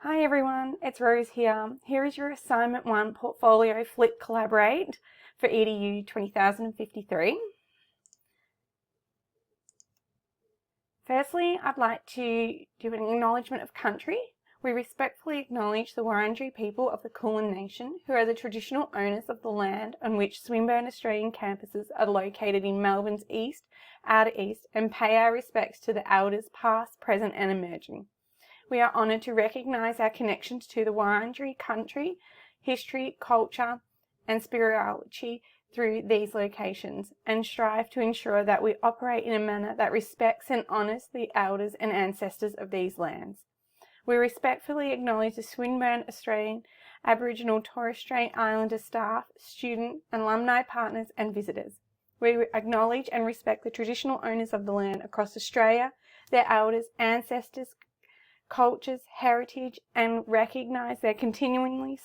Hi everyone, it's Rose here. Here is your Assignment 1 Portfolio Flip Collaborate for EDU 20053. Firstly, I'd like to do an acknowledgement of country. We respectfully acknowledge the Wurundjeri people of the Kulin Nation, who are the traditional owners of the land on which Swinburne Australian campuses are located in Melbourne's east, outer east, and pay our respects to the elders past, present and emerging. We are honoured to recognise our connections to the Wurundjeri country, history, culture and spirituality through these locations and strive to ensure that we operate in a manner that respects and honours the elders and ancestors of these lands. We respectfully acknowledge the Swinburne Australian Aboriginal Torres Strait Islander staff, student, alumni partners and visitors. We acknowledge and respect the traditional owners of the land across Australia, their elders, ancestors, cultures, heritage, and recognise their continuing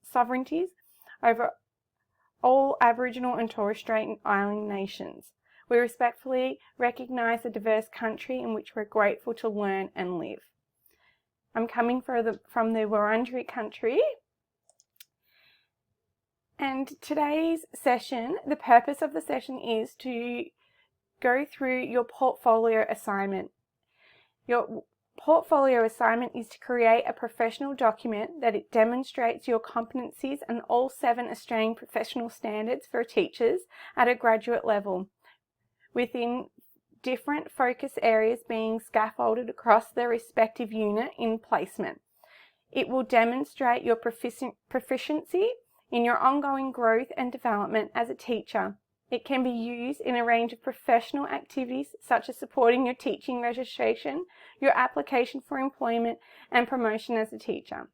sovereignties over all Aboriginal and Torres Strait Island nations. We respectfully recognise the diverse country in which we're grateful to learn and live. I'm coming from the Wurundjeri country, and today's session, the purpose of the session is to go through your portfolio assignment. Your portfolio assignment is to create a professional document that it demonstrates your competencies and all 7 Australian professional standards for teachers at a graduate level, within different focus areas being scaffolded across their respective unit in placement. It will demonstrate your proficiency in your ongoing growth and development as a teacher. It can be used in a range of professional activities such as supporting your teaching registration, your application for employment and promotion as a teacher.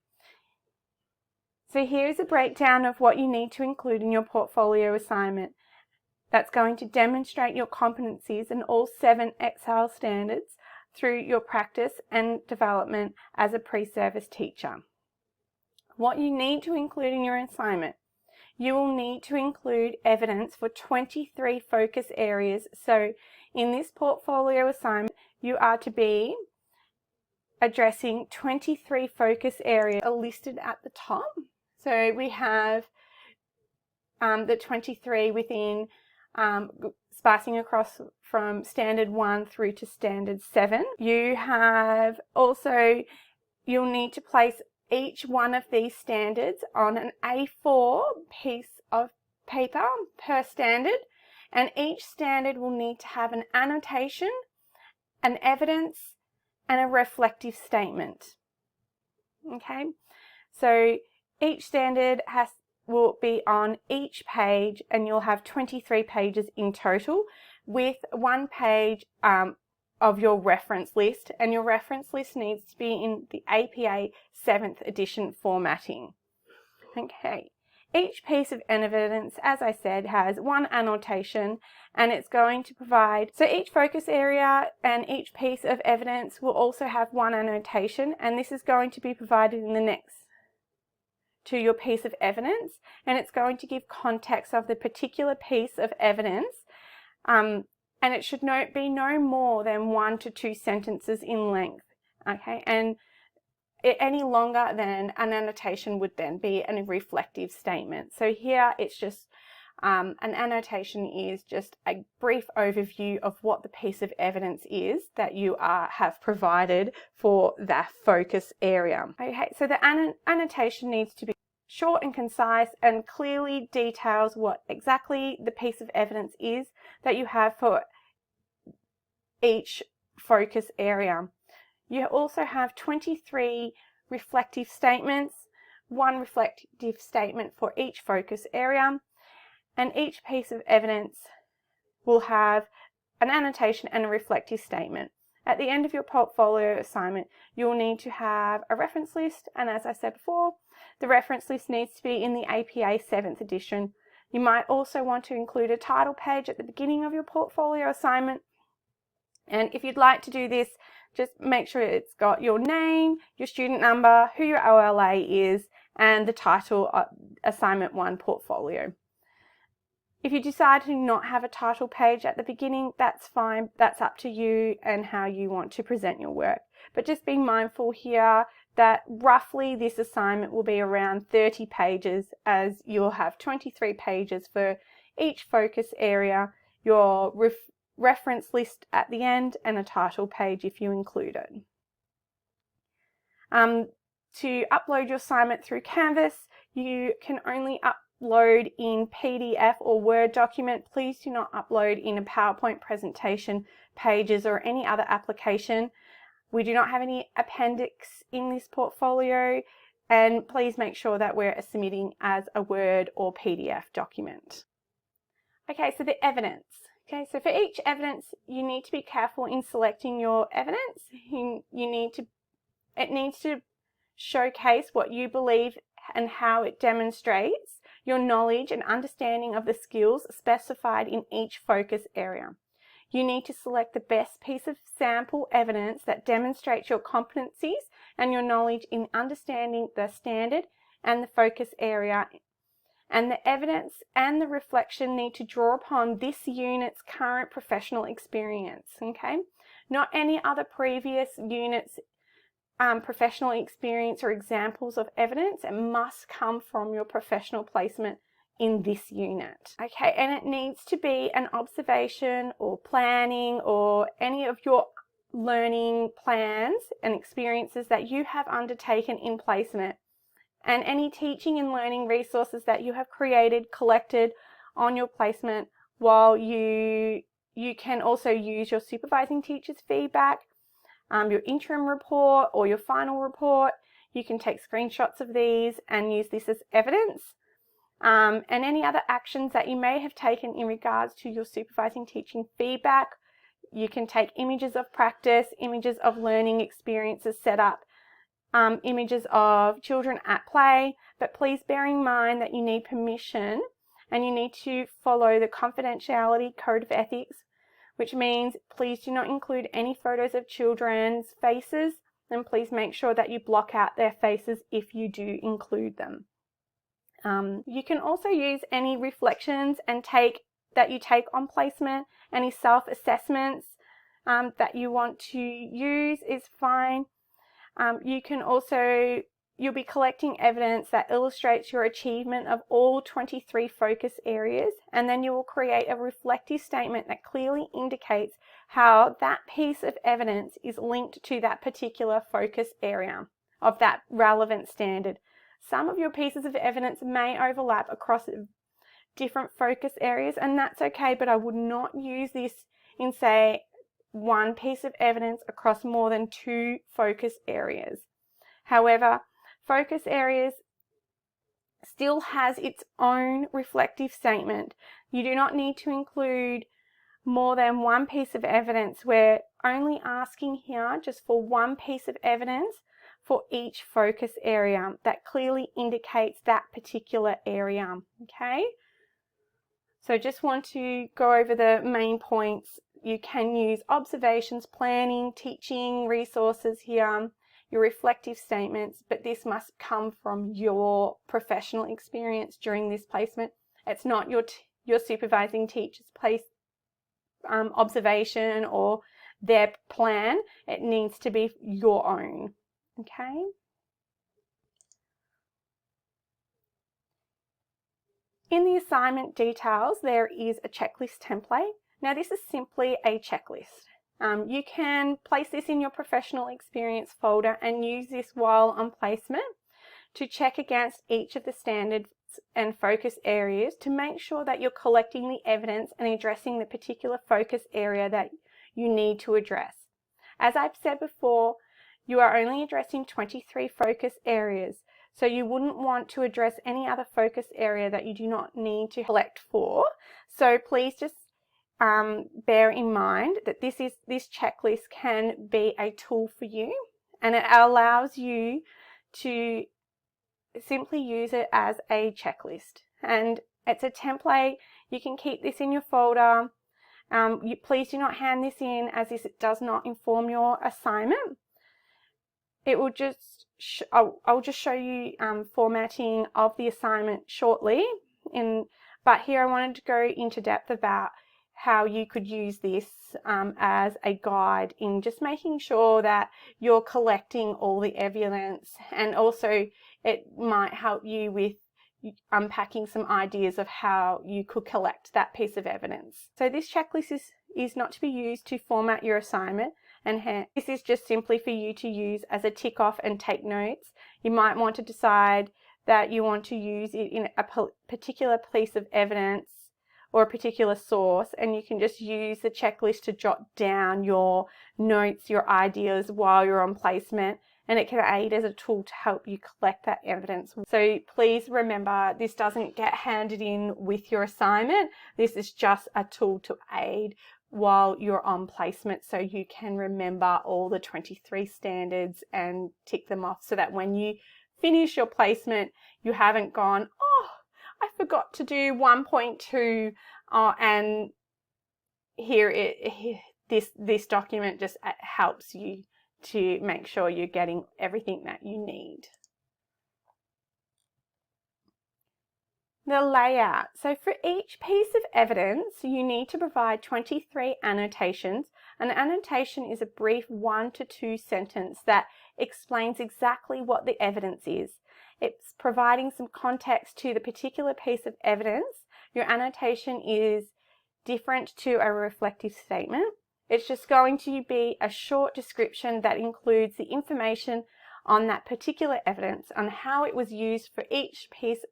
So here's a breakdown of what you need to include in your portfolio assignment. That's going to demonstrate your competencies in all 7 Excel standards through your practice and development as a pre-service teacher. What you need to include in your assignment. You will need to include evidence for 23 focus areas. So in this portfolio assignment, you are to be addressing 23 focus areas are listed at the top. So we have the 23 within spacing across from standard 1 through to standard 7. You have also, you'll need to place each one of these standards on an A4 piece of paper per standard, and each standard will need to have an annotation, an evidence, and a reflective statement. Okay, so each standard will be on each page, and you'll have 23 pages in total, with 1 page of your reference list, and your reference list needs to be in the APA 7th edition formatting. Okay, each piece of evidence, as I said, has 1 annotation, and it's going to provide, so each focus area and each piece of evidence will also have 1 annotation, and this is going to be provided in the next to your piece of evidence, and it's going to give context of the particular piece of evidence, and it should be no more than 1 to 2 sentences in length, okay? And any longer than an annotation would then be a reflective statement. So here it's just, an annotation is just a brief overview of what the piece of evidence is that you have provided for that focus area. Okay, so the annotation needs to be short and concise and clearly details what exactly the piece of evidence is that you have for each focus area. You also have 23 reflective statements, 1 reflective statement for each focus area, and each piece of evidence will have an annotation and a reflective statement. At the end of your portfolio assignment, you'll need to have a reference list, and as I said before, the reference list needs to be in the APA 7th edition. You might also want to include a title page at the beginning of your portfolio assignment, and if you'd like to do this, just make sure it's got your name, your student number, who your OLA is, and the title of Assignment 1 Portfolio. If you decide to not have a title page at the beginning, that's fine. That's up to you and how you want to present your work. But just be mindful here that roughly this assignment will be around 30 pages, as you'll have 23 pages for each focus area, your reference list at the end, and a title page if you include it. To upload your assignment through Canvas, you can only upload in PDF or Word document. Please do not upload in a PowerPoint presentation, Pages, or any other application. We do not have any appendix in this portfolio, and please make sure that we're submitting as a Word or PDF document. Okay, so the evidence. Okay, so for each evidence, you need to be careful in selecting your evidence. It needs to showcase what you believe and how it demonstrates your knowledge and understanding of the skills specified in each focus area. You need to select the best piece of sample evidence that demonstrates your competencies and your knowledge in understanding the standard and the focus area. And the evidence and the reflection need to draw upon this unit's current professional experience, okay? Not any other previous unit's professional experience or examples of evidence. It must come from your professional placement in this unit. Okay, and it needs to be an observation or planning or any of your learning plans and experiences that you have undertaken in placement, and any teaching and learning resources that you have created, collected on your placement, while you can also use your supervising teacher's feedback, your interim report or your final report. You can take screenshots of these and use this as evidence. And any other actions that you may have taken in regards to your supervising teaching feedback. You can take images of practice, images of learning experiences set up, images of children at play, but please bear in mind that you need permission and you need to follow the confidentiality code of ethics, which means please do not include any photos of children's faces, and please make sure that you block out their faces if you do include them. You can also use any reflections that you take on placement, any self-assessments that you want to use is fine. You'll be collecting evidence that illustrates your achievement of all 23 focus areas, and then you will create a reflective statement that clearly indicates how that piece of evidence is linked to that particular focus area of that relevant standard. Some of your pieces of evidence may overlap across different focus areas, and that's okay, but I would not use this in, say, one piece of evidence across more than 2 focus areas. However, focus areas still has its own reflective statement. You do not need to include more than one piece of evidence. We're only asking here just for one piece of evidence for each focus area that clearly indicates that particular area, okay? So just want to go over the main points. You can use observations, planning, teaching, resources here, your reflective statements, but this must come from your professional experience during this placement. It's not your supervising teacher's observation or their plan. It needs to be your own, okay? In the assignment details, there is a checklist template. Now this is simply a checklist. You can place this in your professional experience folder and use this while on placement to check against each of the standards and focus areas to make sure that you're collecting the evidence and addressing the particular focus area that you need to address. As I've said before, you are only addressing 23 focus areas, so you wouldn't want to address any other focus area that you do not need to collect for. So please just bear in mind that this checklist can be a tool for you, and it allows you to simply use it as a checklist. And it's a template. You can keep this in your folder. Please do not hand this in, as this does not inform your assignment. It will just I'll just show you formatting of the assignment shortly. But here I wanted to go into depth about how you could use this as a guide in just making sure that you're collecting all the evidence, and also it might help you with unpacking some ideas of how you could collect that piece of evidence. So this checklist is not to be used to format your assignment, and this is just simply for you to use as a tick off and take notes. You might want to decide that you want to use it in a particular piece of evidence or a particular source, and you can just use the checklist to jot down your notes, your ideas while you're on placement, and it can aid as a tool to help you collect that evidence. So please remember, this doesn't get handed in with your assignment. This is just a tool to aid while you're on placement, so you can remember all the 23 standards and tick them off, so that when you finish your placement, you haven't gone, oh, I forgot to do 1.2, and this document just helps you to make sure you're getting everything that you need. The layout. So for each piece of evidence, you need to provide 23 annotations. An annotation is a brief 1 to 2 sentence that explains exactly what the evidence is. It's providing some context to the particular piece of evidence. Your annotation is different to a reflective statement. It's just going to be a short description that includes the information on that particular evidence, on how it was used for each piece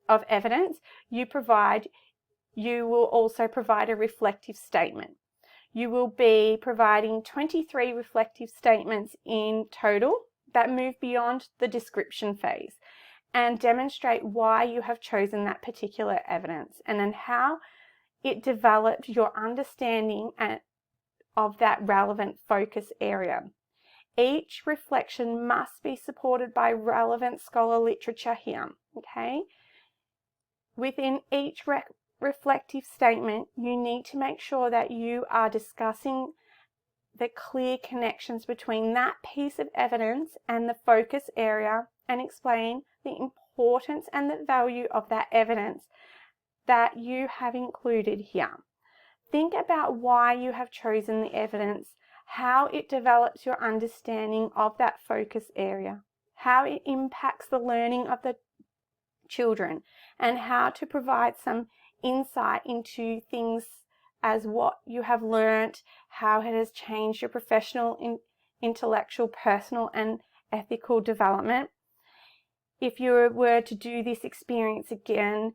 of evidence you provide. You will also provide a reflective statement. You will be providing 23 reflective statements in total that move beyond the description phase and demonstrate why you have chosen that particular evidence, and then how it developed your understanding of that relevant focus area. Each reflection must be supported by relevant scholar literature here, okay? Within each reflective statement, you need to make sure that you are discussing the clear connections between that piece of evidence and the focus area, and explain the importance and the value of that evidence that you have included here. Think about why you have chosen the evidence, how it develops your understanding of that focus area, how it impacts the learning of the children, and how to provide some insight into things as what you have learnt, how it has changed your professional, intellectual, personal and ethical development. If you were to do this experience again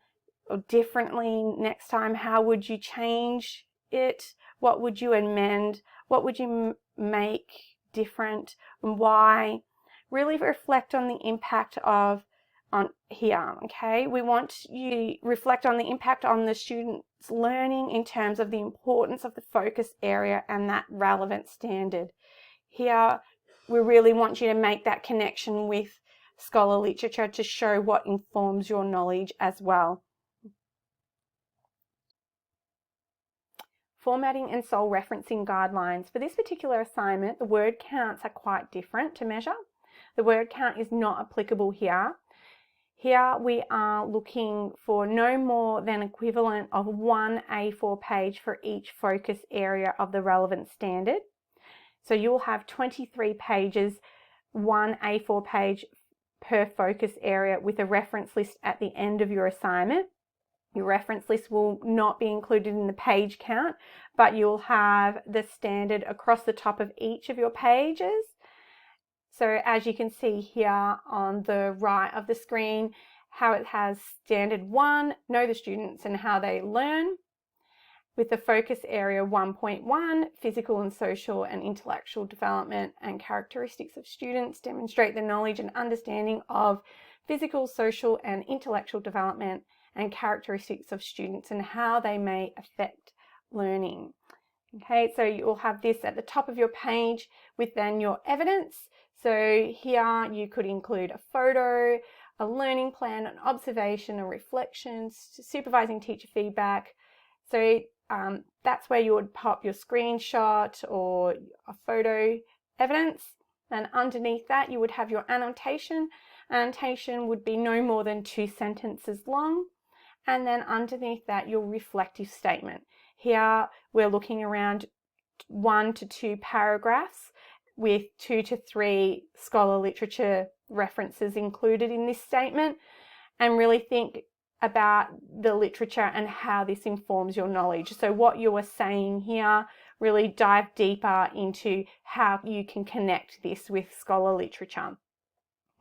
or differently next time, how would you change it? What would you amend? What would you make different, and why? Really reflect on the impact on here, okay? We want you to reflect on the impact on the student's learning in terms of the importance of the focus area and that relevant standard. Here, we really want you to make that connection with scholar literature to show what informs your knowledge as well. Formatting and sole referencing guidelines. For this particular assignment, the word counts are quite different to measure. The word count is not applicable here. Here we are looking for no more than equivalent of 1 A4 page for each focus area of the relevant standard. So you'll have 23 pages, 1 A4 page per focus area, with a reference list at the end of your assignment. Your reference list will not be included in the page count, but you'll have the standard across the top of each of your pages. So as you can see here on the right of the screen, how it has standard 1, know the students and how they learn, with the focus area 1.1, physical and social and intellectual development and characteristics of students, demonstrate the knowledge and understanding of physical, social and intellectual development and characteristics of students and how they may affect learning. Okay, so you'll have this at the top of your page with then your evidence. So here you could include a photo, a learning plan, an observation, a reflection, supervising teacher feedback. So that's where you would pop your screenshot or a photo evidence. And underneath that you would have your annotation. Annotation would be no more than 2 sentences long. And then underneath that, your reflective statement. Here we're looking around 1 to 2 paragraphs with 2 to 3 scholar literature references included in this statement, and really think about the literature and how this informs your knowledge. So what you are saying here, really dive deeper into how you can connect this with scholar literature.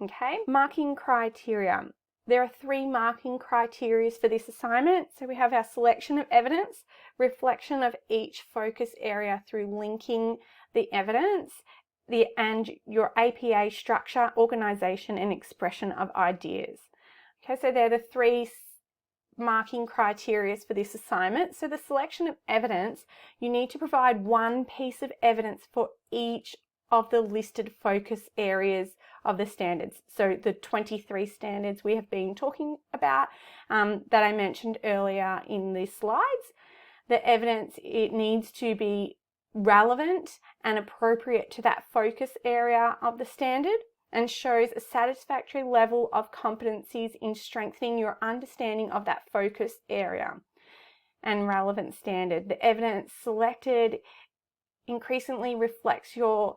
Okay, marking criteria. There are 3 marking criteria for this assignment. So we have our selection of evidence, reflection of each focus area through linking the evidence, and your APA structure, organisation and expression of ideas. Okay, so they're the 3 marking criteria for this assignment. So the selection of evidence, you need to provide 1 piece of evidence for each of the listed focus areas of the standards. So the 23 standards we have been talking about that I mentioned earlier in the slides. The evidence, it needs to be relevant and appropriate to that focus area of the standard and shows a satisfactory level of competencies in strengthening your understanding of that focus area and relevant standard. The evidence selected increasingly reflects your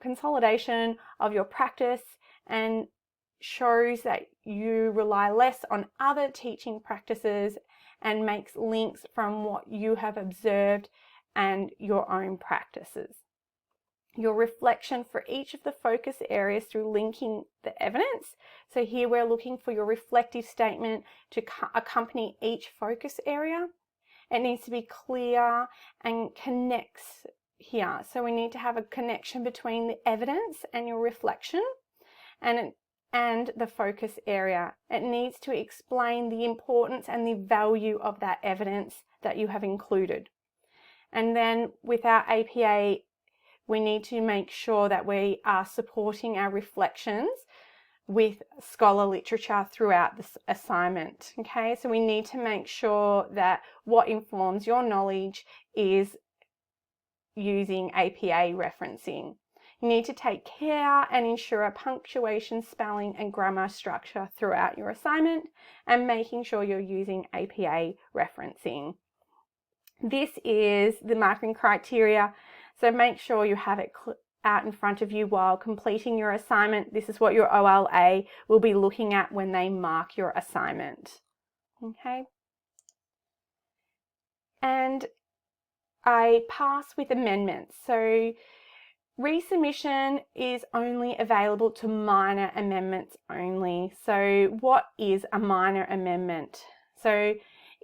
consolidation of your practice and shows that you rely less on other teaching practices and makes links from what you have observed and your own practices. Your reflection for each of the focus areas through linking the evidence. So here we're looking for your reflective statement to accompany each focus area. It needs to be clear and connects here. So we need to have a connection between the evidence and your reflection and the focus area. It needs to explain the importance and the value of that evidence that you have included. And then with our APA, we need to make sure that we are supporting our reflections with scholar literature throughout this assignment. Okay, so we need to make sure that what informs your knowledge is using APA referencing. You need to take care and ensure a punctuation, spelling and grammar structure throughout your assignment and making sure you're using APA referencing. This is the marking criteria, so make sure you have it out in front of you while completing your assignment. This is what your OLA will be looking at when they mark your assignment. Okay. And I pass with amendments. So resubmission is only available to minor amendments only. So what is a minor amendment? So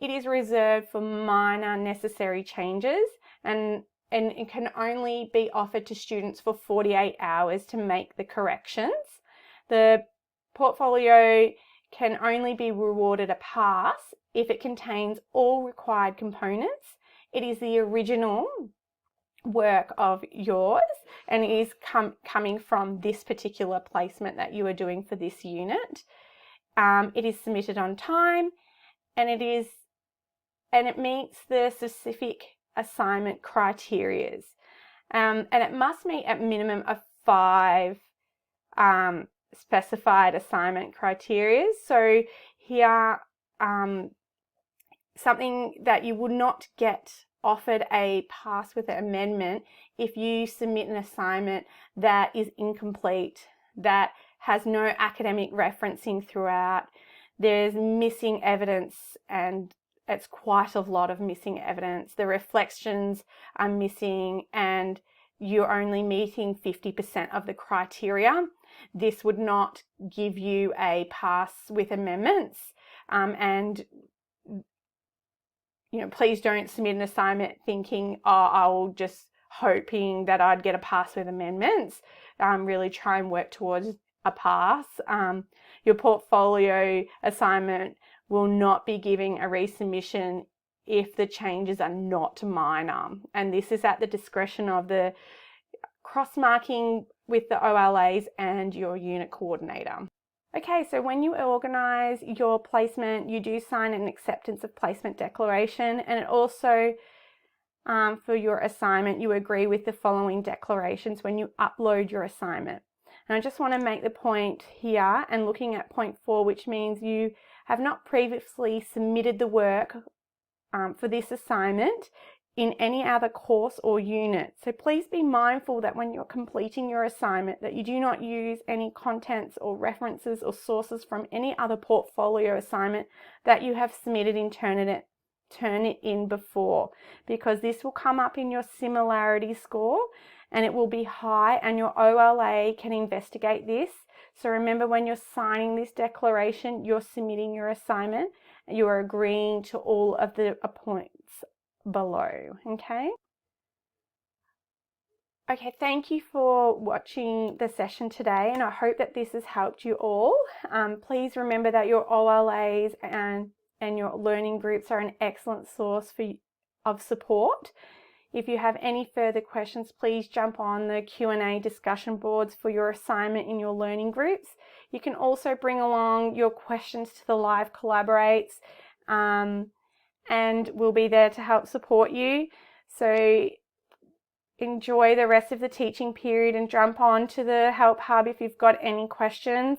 it is reserved for minor necessary changes and it can only be offered to students for 48 hours to make the corrections. The portfolio can only be rewarded a pass if it contains all required components. It is the original work of yours and it is coming from this particular placement that you are doing for this unit. It is submitted on time and it meets the specific assignment criteria. And it must meet a minimum of 5 specified assignment criteria. So here, something that you would not get offered a pass with an amendment if you submit an assignment that is incomplete, that has no academic referencing throughout, there's missing evidence and it's quite a lot of missing evidence. The reflections are missing and you're only meeting 50% of the criteria. This would not give you a pass with amendments. And please don't submit an assignment thinking, oh, I will just hoping that I'd get a pass with amendments. Really try and work towards a pass. Your portfolio assignment will not be giving a resubmission if the changes are not minor. And this is at the discretion of the cross-marking with the OLAs and your unit coordinator. Okay, so when you organise your placement, you do sign an acceptance of placement declaration, and it also, for your assignment, you agree with the following declarations when you upload your assignment. And I just want to make the point here and looking at point 4, which means you have not previously submitted the work for this assignment, in any other course or unit. So please be mindful that when you're completing your assignment that you do not use any contents or references or sources from any other portfolio assignment that you have submitted in Turnitin before, because this will come up in your similarity score and it will be high, and your OLA can investigate this. So remember, when you're signing this declaration, you're submitting your assignment, you are agreeing to all of the points below, okay? Okay, thank you for watching the session today, and I hope that this has helped you all. Please remember that your OLAs and your learning groups are an excellent source of support. If you have any further questions, please jump on the Q&A discussion boards for your assignment in your learning groups. You can also bring along your questions to the live collaborates, and we'll be there to help support you. So enjoy the rest of the teaching period and jump on to the Help Hub if you've got any questions.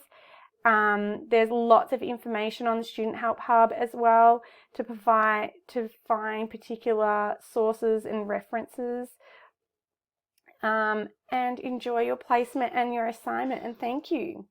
There's lots of information on the Student Help Hub as well to find particular sources and references. And enjoy your placement and your assignment, and thank you.